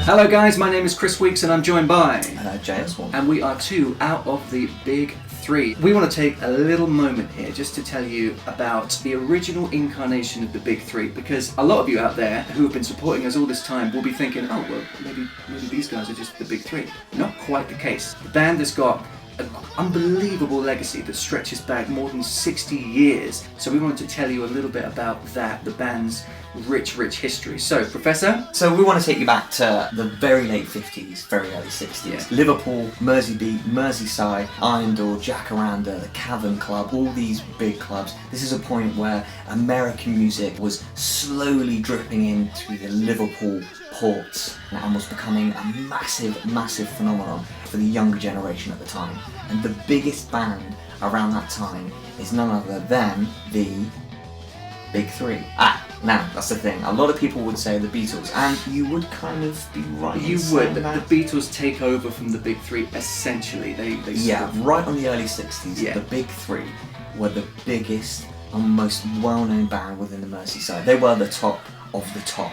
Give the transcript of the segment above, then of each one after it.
Hello guys, my name is Chris Weeks and I'm joined by... Hello, James. And we are two out of the Big Three. We want to take a little moment here just to tell you about the original incarnation of the Big Three, because a lot of you out there who have been supporting us all this time will be thinking, oh well, maybe these guys are just the Big Three. Not quite the case. The band has got an unbelievable legacy that stretches back more than 60 years. So we wanted to tell you a little bit about that, the band's rich history. So, Professor? So we want to take you back to the very late 50s, very early 60s. Yeah. Liverpool, Merseybeat, Merseyside, Irondale, Jacaranda, the Cavern Club, all these big clubs. This is a point where American music was slowly dripping in through the Liverpool ports and was becoming a massive phenomenon for the younger generation at the time. And the biggest band around that time is none other than the Big Three. Now, that's the thing. A lot of people would say the Beatles, and you would kind of be right. You would. The Beatles take over from the Big Three, essentially. They right on the early 60s, Yeah. The Big Three were the biggest and most well-known band within the Merseyside. They were the top of the top.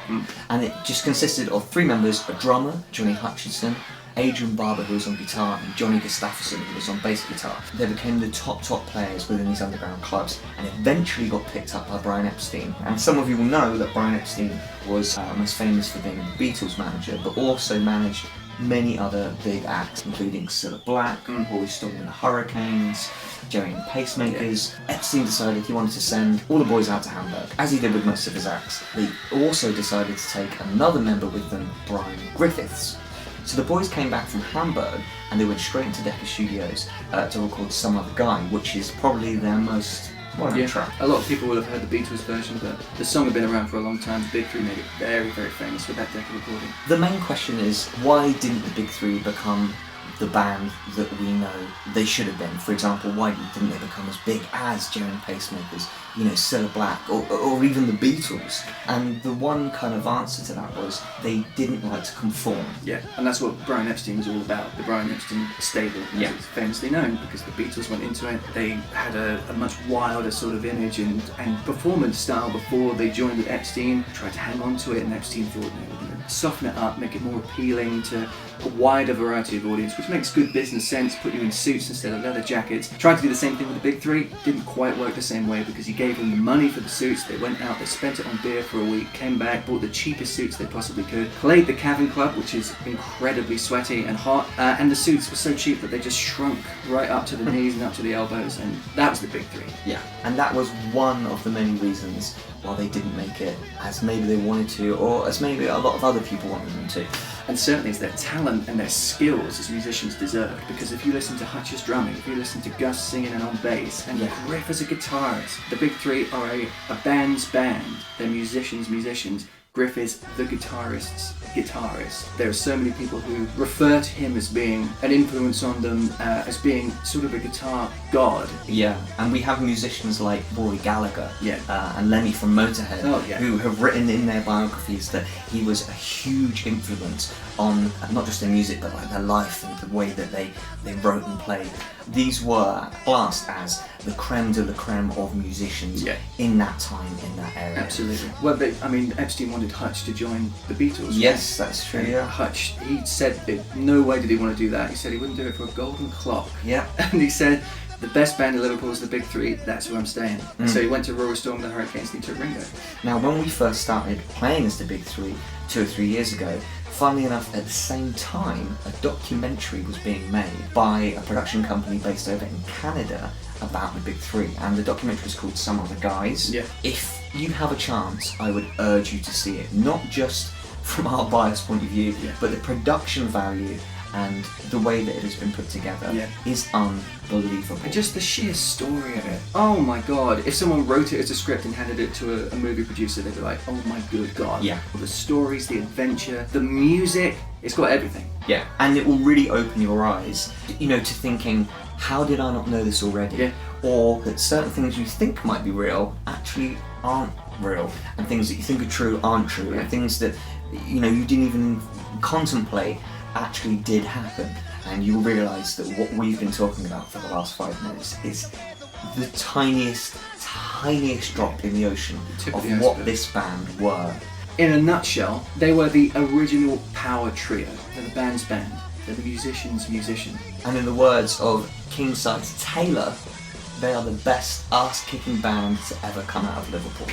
And it just consisted of three members: a drummer, Johnny Hutchinson, Adrian Barber, who was on guitar, and Johnny Gustafson, who was on bass guitar. They became the top players within these underground clubs and eventually got picked up by Brian Epstein. And some of you will know that Brian Epstein was most famous for being the Beatles manager, but also managed many other big acts, including Cilla Black, Roy Storm and the Hurricanes, Jerry and the Pacemakers. Epstein decided he wanted to send all the boys out to Hamburg, as he did with most of his acts. They also decided to take another member with them, Brian Griffiths. So the boys came back from Hamburg and they went straight into Decca Studios to record Some Other Guy, which is probably their most well-known track. A lot of people will have heard the Beatles version, but the song had been around for a long time. The Big Three made it very famous with that Decca recording. The main question is, why didn't the Big Three become the band that we know they should have been? For example, why didn't they become as big as Jerry and the Pacemakers, Cilla Black, or even the Beatles? And the one kind of answer to that was they didn't like to conform. Yeah, and that's what Brian Epstein was all about. The Brian Epstein stable, as it's famously known, because the Beatles went into it. They had a much wilder sort of image and performance style before they joined with Epstein. Tried to hang on to it, and Epstein thought, no, we're going to soften it up, make it more appealing to a wider variety of audience, which makes good business sense. Put you in suits instead of leather jackets. Tried to do the same thing with the Big Three. Didn't quite work the same way because he gave them the money for the suits. They went out, they spent it on beer for a week, came back, bought the cheapest suits they possibly could, played the Cavern Club, which is incredibly sweaty and hot, and the suits were so cheap that they just shrunk right up to the knees and up to the elbows, and that was the Big Three. Yeah, and that was one of the many reasons why they didn't make it as maybe they wanted to, or as maybe a lot of other people wanted them to. And certainly it's their talent and their skills as musicians deserved, because if you listen to Hutch's drumming, if you listen to Gus singing and on bass, and Griff as a guitarist, the Big Three are a band's band. They're musicians. Griff is the guitarist's guitarist. There are so many people who refer to him as being an influence on them, as being sort of a guitar god. Yeah, and we have musicians like Rory Gallagher and Lemmy from Motorhead, who have written in their biographies that he was a huge influence on not just their music, but like their life and the way that they wrote and played. These were classed as the creme de la creme of musicians in that time, in that area. Absolutely. Well, Epstein wanted Hutch to join the Beatles. Yes, that's true. And Hutch, he said that no way did he want to do that. He said he wouldn't do it for a golden clock. Yeah. And he said, the best band in Liverpool is the Big Three, that's where I'm staying. So he went to Roy Storm, the Hurricanes, and he took Ringo. Now, when we first started playing as the Big Three 2 or 3 years ago, funnily enough, at the same time, a documentary was being made by a production company based over in Canada about the Big Three, and the documentary is called Some Other Guys. Yeah. If you have a chance, I would urge you to see it, not just from our biased point of view, but the production value and the way that it has been put together is unbelievable. And just the sheer story of it. Oh my god, if someone wrote it as a script and handed it to a movie producer, they'd be like, oh my good god. Yeah. The stories, the adventure, the music, it's got everything. Yeah, and it will really open your eyes, to thinking, how did I not know this already? Yeah. Or that certain things you think might be real actually aren't real, and things that you think are true aren't true, and things that you didn't even contemplate actually did happen. And you'll realise that what we've been talking about for the last 5 minutes is the tiniest drop in the ocean of what this band were In a nutshell, they were the original power trio. They're the band's band. They're the musician's musician. And in the words of Kingside's Taylor, they are the best ass-kicking band to ever come out of Liverpool.